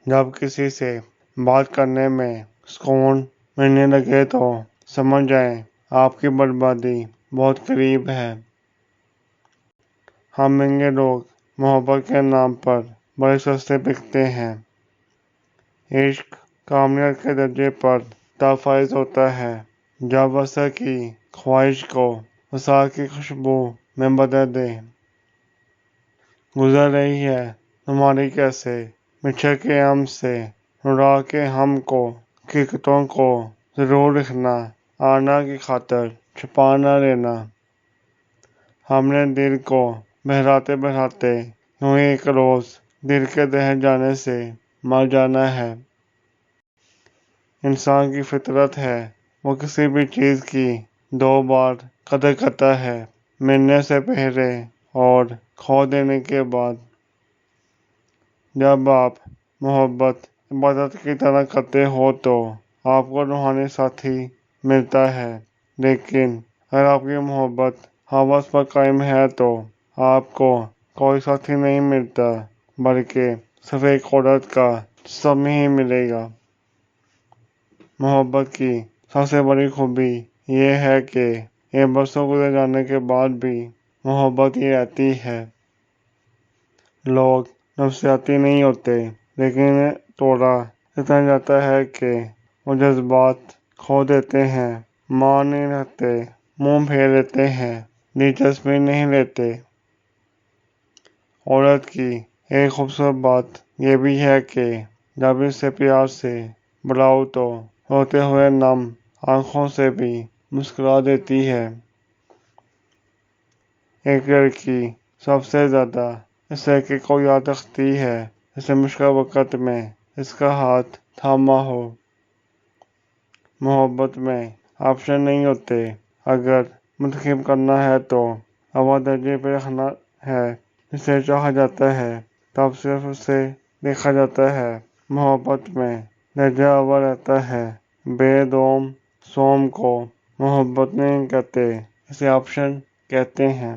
جب کسی سے بات کرنے میں سکون ملنے لگے تو سمجھ جائیں آپ کی بربادی بہت قریب ہے۔ ہم مہنگے لوگ محبت کے نام پر بڑے سستے بکتے ہیں۔ عشق کامیاب کے درجے پر تب فائز ہوتا ہے جب وصل کی خواہش کو وصال کی خوشبو میں بدل دے۔ گزر رہی ہے تمہاری کیسے مچھر کے عم سے، رڑا کے ہم کو حقیقتوں کو ضرور لکھنا، آنا کی خاطر چھپا نہ لینا۔ ہم نے دل کو بہلاتے بہلاتے یوں ہی ایک روز دل کے دہل جانے سے مر جانا ہے۔ انسان کی فطرت ہے وہ کسی بھی چیز کی دو بار قدر کرتا ہے، ملنے سے پہلے اور کھو دینے کے بعد۔ جب آپ محبت عبادت کی طرح کرتے ہو تو آپ کو روحانی ساتھی ملتا ہے، لیکن اگر آپ کی محبت ہوس پر قائم ہے تو آپ کو کوئی ساتھی نہیں ملتا بلکہ صرف ایک عورت کا جسم ہی ملے گا۔ محبت کی سب سے بڑی خوبی یہ ہے کہ یہ برسوں گزر جانے کے بعد بھی محبت ہی رہتی ہے۔ لوگ نفسیاتی نہیں ہوتے، لیکن انہیں توڑا اتنا جاتا ہے کہ وہ جذبات کھو دیتے ہیں، مان نہیں رکھتے، منہ پھیر لیتے ہیں، دلچسپی نہیں لیتے۔ عورت کی ایک خوبصورت بات یہ بھی ہے کہ جب اسے پیار سے بلاؤ تو روتے ہوئے نم آنکھوں سے بھی مسکرا دیتی ہے۔ ایک لڑکی سب سے زیادہ اس لڑکے کو یاد رکھتی ہے جسے مشکل وقت میں اس کا ہاتھ تھاما ہو۔ محبت میں آپشن نہیں ہوتے، اگر منتخب کرنا ہے تو اول درجے پہ رکھنا ہے۔ جسے چاہا جاتا ہے تب صرف اسے دیکھا جاتا ہے۔ محبت میں درجہ اول رہتا ہے، بے دوم سوم کو محبت نہیں کہتے، اسے آپشن کہتے ہیں۔